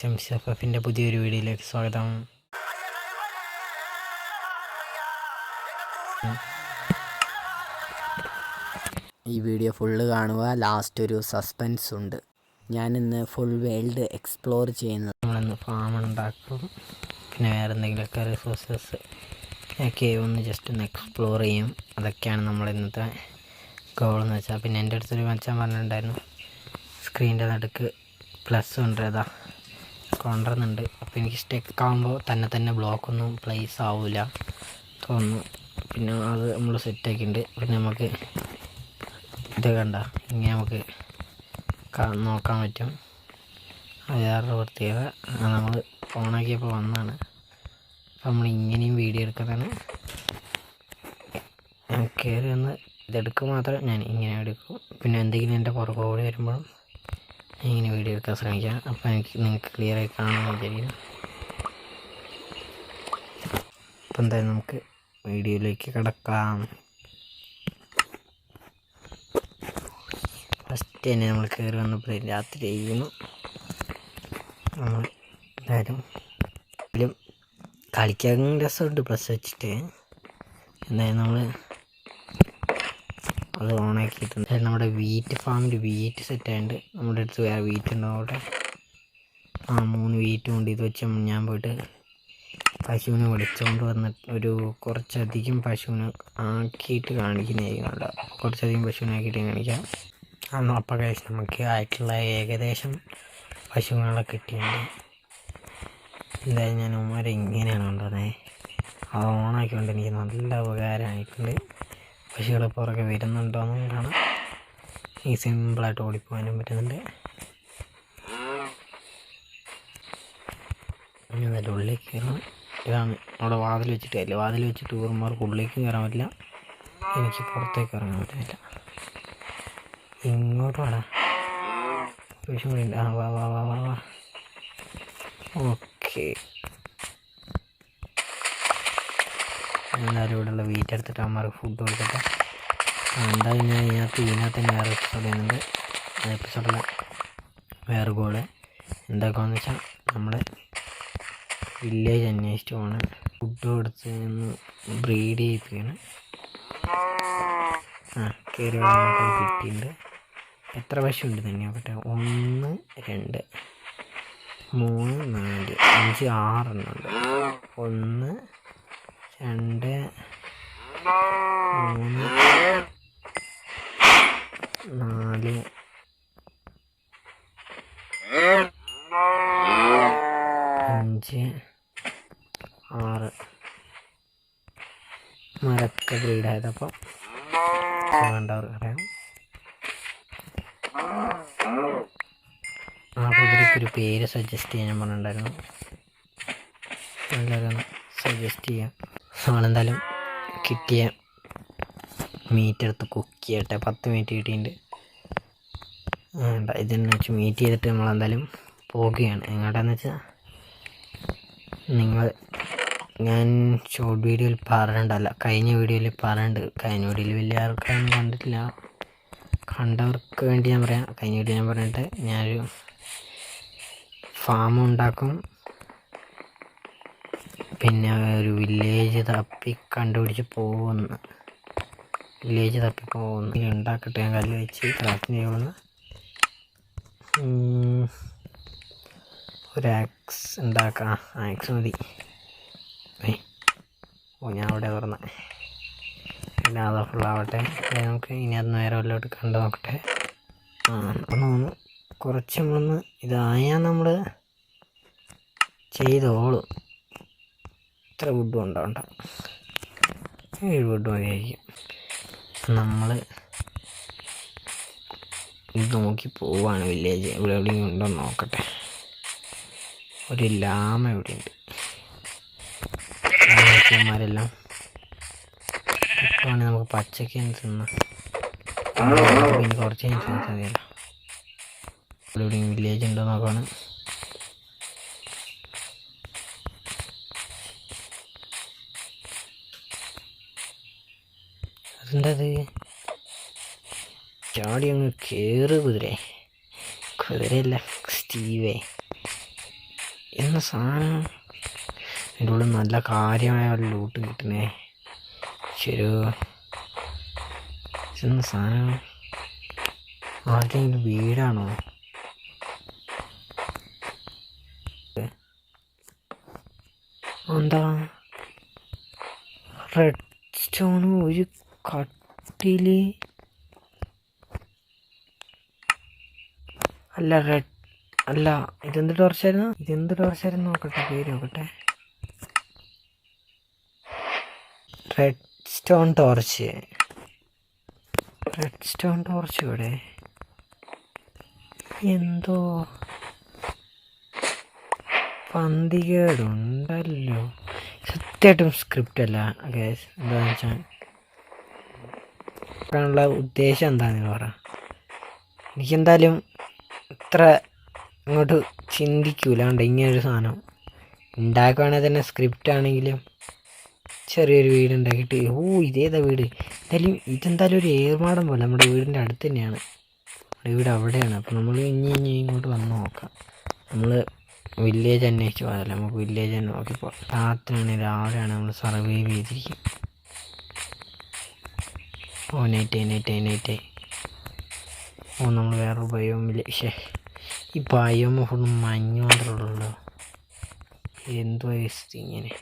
എഫിൻ്റെ പുതിയൊരു വീഡിയോയിലേക്ക് സ്വാഗതം. ഈ വീഡിയോ ഫുള്ള് കാണുക. ലാസ്റ്റ് ഒരു സസ്പെൻസ് ഉണ്ട്. ഞാനിന്ന് ഫുൾ വേൾഡ് എക്സ്പ്ലോർ ചെയ്യുന്നത്. നമ്മളിന്ന് ഫാം ഉണ്ടാക്കും, പിന്നെ വേറെ എന്തെങ്കിലുമൊക്കെ റിസോഴ്സസ് ഒക്കെ ഒന്ന് ജസ്റ്റ് ഒന്ന് എക്സ്പ്ലോർ ചെയ്യും. അതൊക്കെയാണ് നമ്മൾ ഇന്നത്തെ ഗോളെന്ന് വെച്ചാൽ. പിന്നെ എൻ്റെ അടുത്തൊരു മച്ചാൻ പറഞ്ഞിട്ടുണ്ടായിരുന്നു സ്ക്രീനിൻ്റെ നടുക്ക് പ്ലസ് കൊണ്ടുവരതാ കൊണ്ടുവരുന്നുണ്ട്. അപ്പോൾ എനിക്ക് സ്റ്റെക്കാകുമ്പോൾ തന്നെ ബ്ലോക്കൊന്നും പ്ലേസ് ആവില്ല തോന്നുന്നു. പിന്നെ അത് നമ്മൾ സെറ്റാക്കിയിട്ടുണ്ട്. പിന്നെ നമുക്ക് ഇത് കണ്ട ഇങ്ങനെ നമുക്ക് നോക്കാൻ പറ്റും. അത് വേറൊരു പ്രത്യേകത. നമ്മൾ ഓണാക്കിയപ്പോൾ വന്നതാണ്. അപ്പോൾ നമ്മൾ ഇങ്ങനെയും വീഡിയോ എടുക്കുന്നതാണ്. കയറി വന്ന് ഇതെടുക്കും മാത്രം ഞാൻ ഇങ്ങനെ എടുക്കും. പിന്നെ എന്തെങ്കിലും എൻ്റെ പുറകോടി വരുമ്പോഴും ഇങ്ങനെ വീഡിയോ എടുക്കാൻ ശ്രമിക്കാം. അപ്പോൾ നിങ്ങൾക്ക് ക്ലിയറായി കാണാമെന്ന് വിചാരിക്കുന്നു. അപ്പോൾ എന്തായാലും നമുക്ക് വീഡിയോയിലേക്ക് കിടക്കാം. ഫസ്റ്റ് തന്നെ നമ്മൾ കയറി വന്നപ്പോൾ രാത്രി ചെയ്യുന്നു. നമ്മൾ എന്തായാലും കളിക്കാൻ രസമുണ്ട് പ്ലസ് വെച്ചിട്ട്. എന്തായാലും നമ്മൾ അത് ഓണാക്കിയിട്ടുണ്ട്. നമ്മുടെ വീറ്റ് ഫാമിൽ വീറ്റ് സെറ്റായിട്ടുണ്ട്. നമ്മുടെ അടുത്ത് വേറെ വീറ്റ് ഉണ്ടോ അവിടെ? 3 വീറ്റും ഉണ്ട്. ഇത് വെച്ച് ഞാൻ പോയിട്ട് പശുവിനെ വിളിച്ചുകൊണ്ട് വന്നിട്ട് കുറച്ചധികം പശുവിനെ ആക്കിയിട്ട് കാണിക്കുന്നതായിരിക്കും. കുറച്ചധികം പശുവിനെ ആക്കിയിട്ട് കാണിക്കാം. അപ്പോൾ കഴിച്ച് നമുക്ക് ആയിട്ടുള്ള ഏകദേശം പശുവിനെ കിട്ടിയിട്ടുണ്ട്. എന്തായാലും ഞാൻ ഉമ്മാരെ ഇങ്ങനെയാണ് കൊണ്ടുവന്നത്. അത് ഓണാക്കിക്കൊണ്ട് എനിക്ക് നല്ല ഉപകാരമായിട്ടുണ്ട്. പശുക്കളെ പുറകെ വരുന്നുണ്ടോയെന്നും കാണാം. ഈ സിമ്പിളായിട്ട് ഓടിപ്പോകാനും പറ്റുന്നുണ്ട്. അതിൻ്റെ ഉള്ളിലേക്ക് കയറണം. ഇതാണ് അവിടെ വാതിൽ വെച്ചിട്ട് കാര്യമില്ല. വാതിൽ വെച്ചിട്ട് ഊർമാർക്ക് ഉള്ളിലേക്കും കയറാൻ പറ്റില്ല, എനിക്ക് പുറത്തേക്ക് ഇറങ്ങാൻ പറ്റുന്നില്ല. ഇങ്ങോട്ട് വേണം പശു കൂടി ഉണ്ട്. വാ വാ വാ വാ വാ. ഓക്കെ, എന്തായാലും ഇവിടെയുള്ള വീറ്റ് എടുത്തിട്ട് അമ്മമാർക്ക് ഫുഡ് കൊടുക്കട്ടെ. എന്തായാലും ഞാൻ ഇതിനകത്ത് തന്നെ വേറെ എപ്പിസോഡ് ചെയ്യുന്നുണ്ട്. ആ എപ്പിസോഡിൽ വേറെ ഗോള് എന്താക്കാന്ന് വെച്ചാൽ നമ്മുടെ വില്ലേജ് അന്വേഷിച്ച് പോകണം. ഫുഡ് കൊടുത്ത് ബ്രീഡ് ചെയ്യിപ്പിക്കണം. കയറി നമുക്ക് കിട്ടിയിട്ടുണ്ട്. എത്ര പശു ഉണ്ട് തന്നെ നോക്കട്ടെ. 1 2 3 4 5 6 എണ്ണം ഉണ്ട്. 1 2 3 4 5 6 മരൊക്കെ ബ്രീഡായതപ്പോൾ വേണ്ടവർക്ക് അറിയാം. ആ കുതിരയ്ക്കൊരു പേര് സജസ്റ്റ് ചെയ്യാൻ പറഞ്ഞിട്ടുണ്ടായിരുന്നു. എല്ലാവരും സജസ്റ്റ് ചെയ്യാം. നമ്മളെന്തായാലും കിട്ടിയ മീറ്റ് എടുത്ത് കുക്ക് ചെയ്യട്ടെ. 10 മിനിറ്റ് കിട്ടിയിട്ടുണ്ട്. ഇതിനെ വെച്ച് മീറ്റ് ചെയ്തിട്ട് നമ്മളെന്തായാലും പോകുകയാണ്. എങ്ങോട്ടാന്ന് വെച്ചാൽ ഞാൻ ഷോർട്ട് വീഡിയോയിൽ പറഞ്ഞിട്ടുണ്ടല്ല, കഴിഞ്ഞ വീഡിയോയിൽ പറഞ്ഞിട്ടുണ്ട്. കഴിഞ്ഞ വീഡിയോയിൽ വലിയ ആൾക്കാരൊന്നും കണ്ടിട്ടില്ല. കണ്ടവർക്ക് വേണ്ടി ഞാൻ പറയാം. കഴിഞ്ഞ വീഡിയോ ഞാൻ പറഞ്ഞിട്ട് ഞാനൊരു ഫാം ഉണ്ടാക്കും, പിന്നെ ഒരു വില്ലേജ് തപ്പി കണ്ടുപിടിച്ച് പോകുന്നു. ഉണ്ടാക്കട്ടെ. ഞാൻ കല്ല് വെച്ച് ക്രാഫ്റ്റ് ചെയ്യുമെന്ന്. ഒരു ആക്സ് ഉണ്ടാക്കാം. ആക്സ് മതി. ഞാൻ അവിടെ തുറന്ന പിന്നെ അത് ഫുള്ളാവട്ടെ. നമുക്ക് ഇനി അത് നേരെ വല്ലോട്ട് കണ്ടു നോക്കട്ടെ. ഒന്ന് കുറച്ച് നമ്മളൊന്ന് ഇതായാൽ നമ്മൾ ചെയ്തോളും. ഇത്ര വുഡും ഉണ്ടാവണ്ട, 7 വുഡ് മതിയായിരിക്കും. നമ്മൾ ഇത് നോക്കി പോവാണ് വില്ലേജ്. ഇവിടെ എവിടെയെങ്കിലും ഉണ്ടോ നോക്കട്ടെ. ഒരു ലാമ എവിടെയുണ്ട്? മാരെല്ലാം ഇപ്പോൾ നമുക്ക് പച്ചക്ക് തിന്നാം. പിന്നെ കുറച്ച് കഴിഞ്ഞിട്ട് മതിയല്ലോ. ഇവിടെ എവിടെയെങ്കിലും വില്ലേജ് ഉണ്ടോ നോക്കാണ്. അതെന്തത് ചാടി അങ്ങ് കയറ് കുതിരയല്ല സ്റ്റീവേ. എന്ന സാധനം എൻ്റെ ഉള്ളിൽ നല്ല കാര്യമായ ഒരു ലൂട്ട് കിട്ടണേ. ശരി, എന്ന സാധനം ആർക്കെങ്കിലും വീടാണോ? എന്താ റെഡ് സ്റ്റോൺ ഒരു കട്ടില്? അല്ല ഇതെന്ത് ടോർച്ചായിരുന്നു? നോക്കട്ടെ, പേര് നോക്കട്ടെ. റെഡ് സ്റ്റോൺ ടോർച്ച് ഇവിടെ എന്തോ പന്തികേടുണ്ടല്ലോ. സത്യമായിട്ടും സ്ക്രിപ്റ്റ് അല്ല ഗൈസ്. എന്താണെന്ന് വെച്ചാൽ പറയാനുള്ള ഉദ്ദേശം എന്താണെന്ന് പറ. എനിക്കെന്തായാലും ഇത്ര അങ്ങോട്ട് ചിന്തിക്കൂലാണ്ട് ഇങ്ങനൊരു സാധനം ഉണ്ടാക്കുവാണെങ്കിൽ തന്നെ. സ്ക്രിപ്റ്റ് ആണെങ്കിലും ചെറിയൊരു വീട് ഉണ്ടാക്കിയിട്ട് ഇതേതാ വീട്, ഇതെന്തായാലും ഒരു ഏർമാടം പോലെ നമ്മുടെ വീടിൻ്റെ അടുത്ത് തന്നെയാണ്. നമ്മുടെ വീട് അവിടെയാണ്. അപ്പോൾ നമ്മൾ ഇനി ഇങ്ങോട്ട് വന്ന് നോക്കാം. നമ്മൾ വില്ലേജ് അന്വേഷിച്ച് പോകാമല്ലോ. നമുക്ക് വില്ലേജ് തന്നെ നോക്കിപ്പോൾ രാവിലെയാണ് നമ്മൾ സർവൈവ് ചെയ്തിരിക്കും. നൈറ്റ് നമ്മൾ വേറൊരു ബയോമില്ല. ഈ ബയോമ ഫുള്ള് മഞ്ഞ് മാത്രമേ ഉള്ളൂ. എന്തോ ഇങ്ങനെ.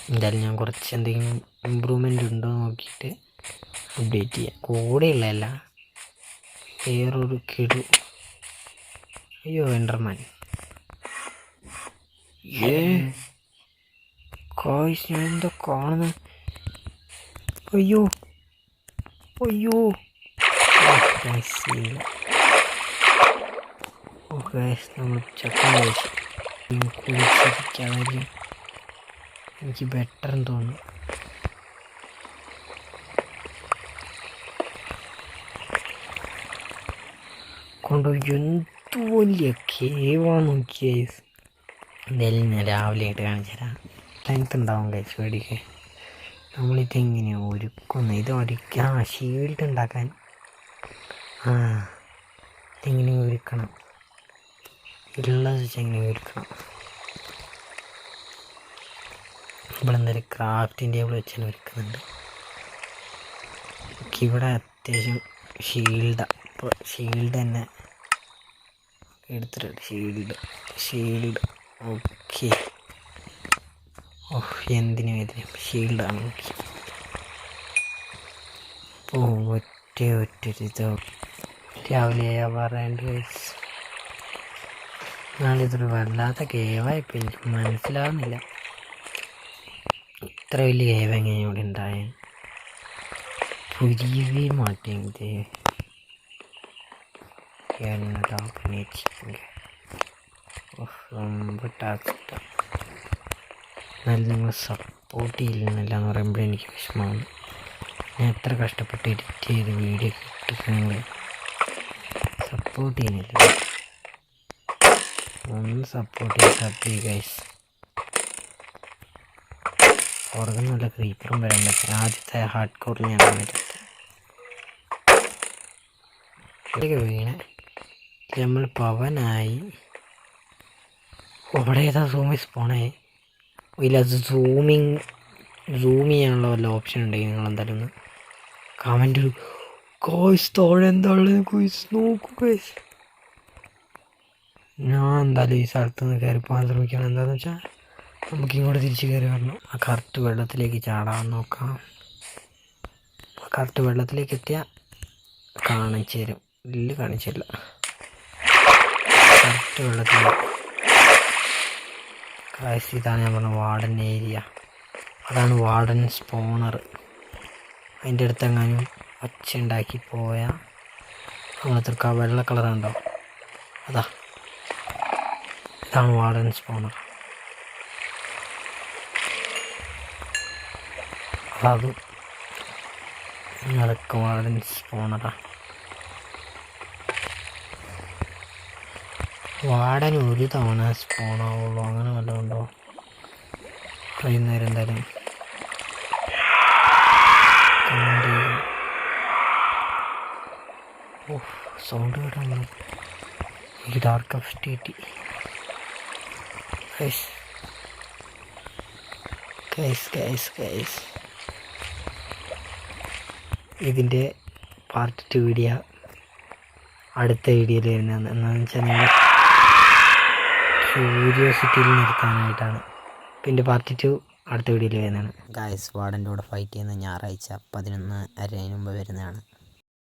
എന്തായാലും ഞാൻ കുറച്ച് എന്തെങ്കിലും ഇമ്പ്രൂവ്മെൻ്റ് ഉണ്ടോ നോക്കിയിട്ട് അപ്ഡേറ്റ് ചെയ്യാം. കൂടെയുള്ളതല്ല, വേറൊരു കിടു. അയ്യോ എൻഡർമാൻ. കായ്സ്, ഞാൻ എന്താ കാണുന്നത്? അയ്യോ നമ്മൾ ചക്കൻ കഴിച്ചു. കുളിച്ചിരിക്കാതെ എനിക്ക് ബെറ്റർ എന്ന് തോന്നുന്നു. എന്തു വലിയ കേവാന്ന് നോക്കിയ. എന്തായാലും ഞാൻ രാവിലെ ആയിട്ട് കാണിച്ചു തരാം. ലെങ്ത് ഉണ്ടാവും കഴിച്ച് പേടിക്ക്. നമ്മളിതെങ്ങനെയാണ് ഒരുക്കുന്നത്? ഇത് ഒരിക്കാൻ ഷീൽഡ് ഉണ്ടാക്കാൻ ഇതെങ്ങനെ ഒരുക്കണം? ഉള്ളത് വെച്ചെങ്ങനെ ഒരുക്കണം? നമ്മളെന്തായാലും ക്രാഫ്റ്റിംഗ് ടേബിൾ വെച്ചാൽ ഒരുക്കുന്നുണ്ട്. ഇവിടെ അത്യാവശ്യം അപ്പോൾ ഷീൽഡ് തന്നെ എടുത്തിട്ടുണ്ട്. Shield okay. എന്തിനും ഷീൽഡാണ് ഓക്കെ. ഒറ്റൊരിതോ രാവിലെ പറയേണ്ട വയസ്സ്. നാളിതൊരു വല്ലാത്ത കേവായിപ്പോൾ എനിക്ക് മനസ്സിലാവുന്നില്ല. ഇത്ര വലിയ കേവ് എങ്ങനെ ഇവിടെ ഉണ്ടായ? പുതിയ മാറ്റേണ്ടത് എന്നതാ പിന്നേച്ചിട്ടുണ്ട്. എന്നാലും നിങ്ങൾ സപ്പോർട്ട് ചെയ്യില്ലെന്നല്ല എന്ന് പറയുമ്പോൾ എനിക്ക് വിഷമമാണ്. ഞാൻ എത്ര കഷ്ടപ്പെട്ട് എഡിറ്റ് ചെയ്ത് വീഡിയോ ഇട്ടിട്ട് നിങ്ങൾ സപ്പോർട്ട് ചെയ്യുന്നില്ല. ഒന്ന് സപ്പോർട്ട് ചെയ്ത് ഗൈസ്. പുറകെ നല്ല ക്രീപ്പറും വരാൻ പറ്റും. ആദ്യത്തെ ഹാർഡ് കോറിൽ ഞാൻ വന്നിട്ട് വീണ നമ്മൾ പവനായി. അവിടെ ഏതാ സൂമിസ് പോണേ? ഇല്ല, സൂം ചെയ്യാനുള്ള വല്ല ഓപ്ഷൻ ഉണ്ടെങ്കിൽ നിങ്ങൾ എന്തായാലും ഒന്ന് കമൻറ്റ് കോയ്സ് താഴെ എന്താണെന്ന് കോയ്സ് നോക്കൂ കോയ്സ്. ഞാൻ എന്തായാലും ഈ സ്ഥലത്ത് നിന്ന് കയറി പോകാൻ ശ്രമിക്കണം. എന്താണെന്ന് വെച്ചാൽ നമുക്കിങ്ങോട്ട് തിരിച്ച് കയറി വരണം. ആ കറക്റ്റ് വെള്ളത്തിലേക്ക് ചാടാൻ നോക്കാം. ആ കറക്റ്റ് വെള്ളത്തിലേക്ക് എത്തിയാൽ കാണിച്ചു തരും. ഇല്ല, കാണിച്ചില്ല. കറക്റ്റ് വെള്ളത്തിലേക്ക് കാശ്. ഇതാണ് ഞാൻ പറഞ്ഞ വാർഡൻ ഏരിയ. അതാണ് വാർഡൻ സ്പോണർ. അതിൻ്റെ അടുത്തെങ്ങാനും ഒച്ച ഉണ്ടാക്കി പോയാൽ അങ്ങനത്തെ വെള്ള കളറുണ്ടോ? ഇതാണ് വാർഡൻ സ്പോണർ. അതൊക്കെ വാർഡൻ സ്പോണറാണ്. വാർഡൻ ഒരു തവണ സ്പോണാവുള്ളൂ, അങ്ങനെ വല്ലതും ഉണ്ടോ? വൈകുന്നേരം എന്തായാലും സൗണ്ട് കേട്ടോ. എനിക്ക് ഡാർക്ക് ഓഫ് സ്റ്റേറ്റ് ഗൈസ് ഇതിൻ്റെ പാർട്ട് 2 വീഡിയോ അടുത്ത വീഡിയോയിൽ വരുന്നതാണ്. എന്താണെന്ന് വെച്ചാൽ നിങ്ങൾ ക്യൂരിയോസിറ്റിയിൽ നിർത്താനായിട്ടാണ്. പിന്നെ പാർട്ട് 2 അടുത്ത വീഡിയോയിൽ വരുന്നതാണ്. ഗൈസ് വാർഡൻ്റെ കൂടെ ഫൈറ്റ് ചെയ്യുന്ന ഞായറാഴ്ച 11:30 മുമ്പ് വരുന്നതാണ്.